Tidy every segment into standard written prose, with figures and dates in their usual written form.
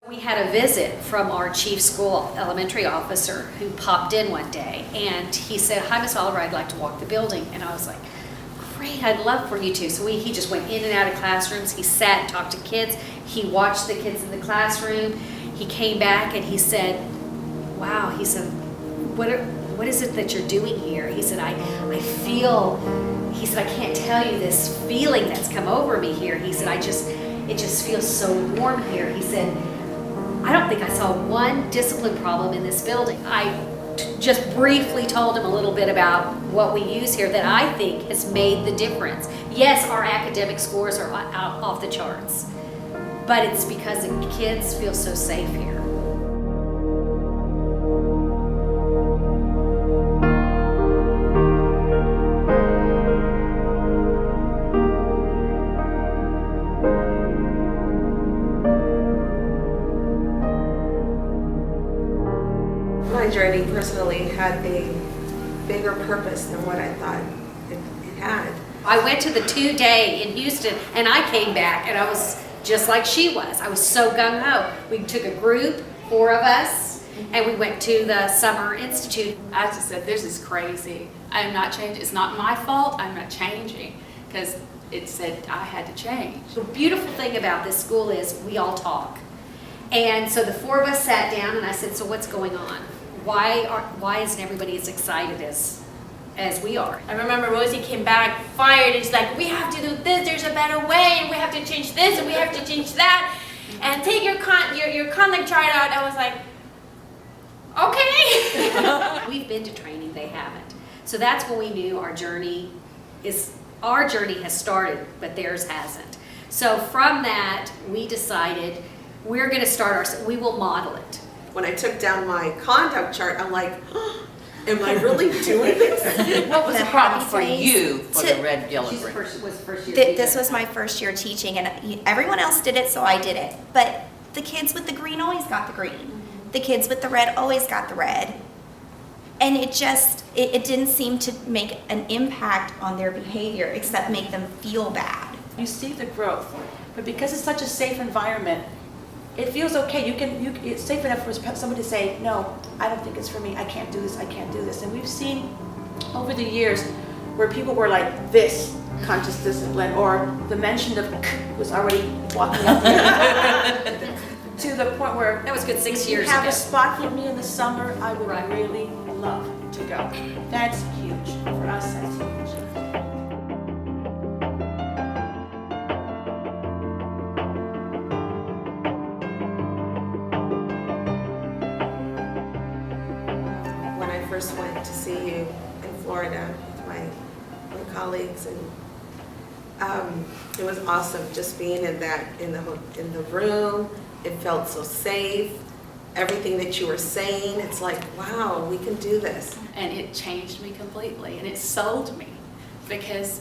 We had a visit from our chief school elementary officer who popped in one day, and he said, "Hi, Miss Oliver, I'd like to walk the building." And I was like, "Great, I'd love for you to." So he just went in and out of classrooms. He sat and talked to kids. He watched the kids in the classroom. He came back and he said, "Wow," he said, what is it that you're doing here?" He said, I feel, he said, "I can't tell you this feeling that's come over me here." He said, it just feels so warm here." He said, "I don't think I saw one discipline problem in this building." I just briefly told him a little bit about what we use here that I think has made the difference. Yes, our academic scores are off the charts, but it's because the kids feel so safe here. My journey personally had a bigger purpose than what I thought it had. I went to the 2-day in Houston and I came back and I was just like she was. I was so gung-ho. We took a group, 4 of us, and we went to the Summer Institute. I just said, "This is crazy. I am not changing. It's not my fault. I'm not changing," because it said I had to change. The beautiful thing about this school is we all talk. And so the 4 of us sat down and I said, "So what's going on? Why isn't everybody as excited as we are?" I remember Rosie came back fired and she's like, "We have to do this, there's a better way, and we have to change this, and we have to change that, and take your conduct chart out." I was like, okay. We've been to training, they haven't. So that's when we knew our journey has started, but theirs hasn't. So from that, we decided we're gonna we will model it. When I took down my conduct chart, I'm like, am I really doing this? What was the problem for phase you for the red, yellow, She's green? first year This teacher. was my first year teaching, and everyone else did it, so I did it. But the kids with the green always got the green. The kids with the red always got the red. And it didn't seem to make an impact on their behavior, except make them feel bad. You see the growth, but because it's such a safe environment, it feels okay. It's safe enough for somebody to say, "No, I don't think it's for me. I can't do this. I can't do this." And we've seen over the years where people were like this, conscious discipline, or the mention of was already walking up there to the point where That was good 6 if you years have ago. a spot for me in the summer, I would Right. really love to go. That's huge for us. That's huge. When I first went to see you in Florida with my colleagues, and it was awesome just being in the room. It felt so safe. Everything that you were saying, it's like, wow, we can do this. And it changed me completely, and it sold me, because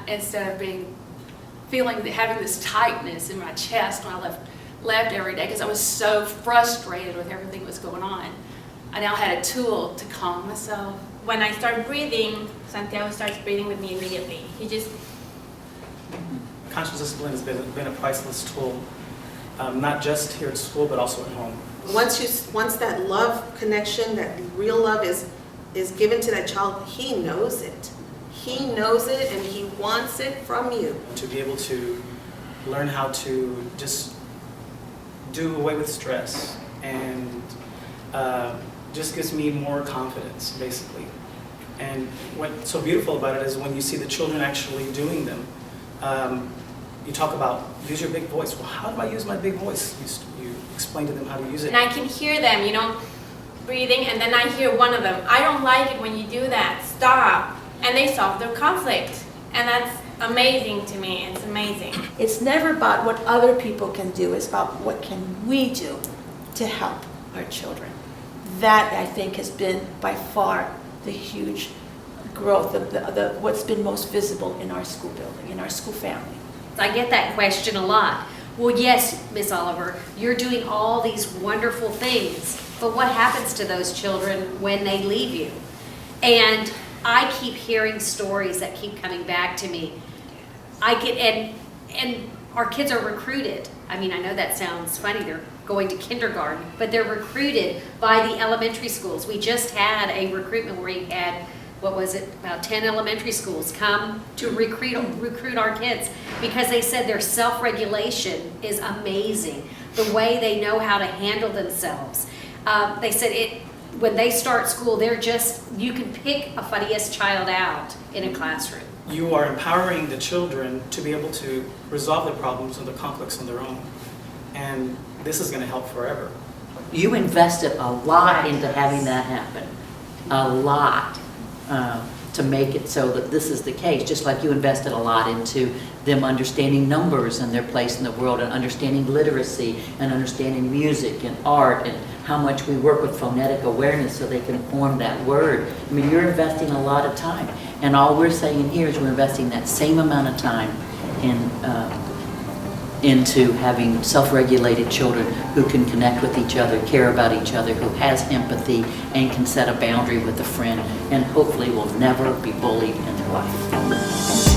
instead of having this tightness in my chest when I left every day, because I was so frustrated with everything that was going on, I now had a tool to calm myself. When I start breathing, Santiago starts breathing with me immediately. He just, Conscious discipline has been a priceless tool, not just here at school, but also at home. Once that love connection, that real love is given to that child, he knows it. He knows it and he wants it from you. To be able to learn how to just do away with stress, and just gives me more confidence, basically. And what's so beautiful about it is when you see the children actually doing them. You talk about use your big voice. Well, how do I use my big voice? You explain to them how to use it. and I can hear them, breathing, and then I hear one of them, "I don't like it when you do that, stop." And they solve their conflict. And that's amazing to me. It's amazing. It's never about what other people can do. It's about what can we do to help our children. That, I think, has been by far the huge growth of what's been most visible in our school building, in our school family. I get that question a lot. Well, yes, Miss Oliver, you're doing all these wonderful things, but what happens to those children when they leave you? And I keep hearing stories that keep coming back to me. And our kids are recruited. I mean, I know that sounds funny, they're going to kindergarten, but they're recruited by the elementary schools. We just had a recruitment where we had, what was it, about 10 elementary schools come to recruit our kids because they said their self-regulation is amazing. The way they know how to handle themselves. They said when they start school, you can pick a funniest child out in a classroom. You are empowering the children to be able to resolve their problems and the conflicts on their own. And this is going to help forever. You invested a lot into having that happen, a lot, to make it so that this is the case, just like you invested a lot into them understanding numbers and their place in the world and understanding literacy and understanding music and art and how much we work with phonetic awareness so they can form that word. I mean, you're investing a lot of time. And all we're saying here is we're investing that same amount of time into having self-regulated children who can connect with each other, care about each other, who has empathy and can set a boundary with a friend and hopefully will never be bullied in their life.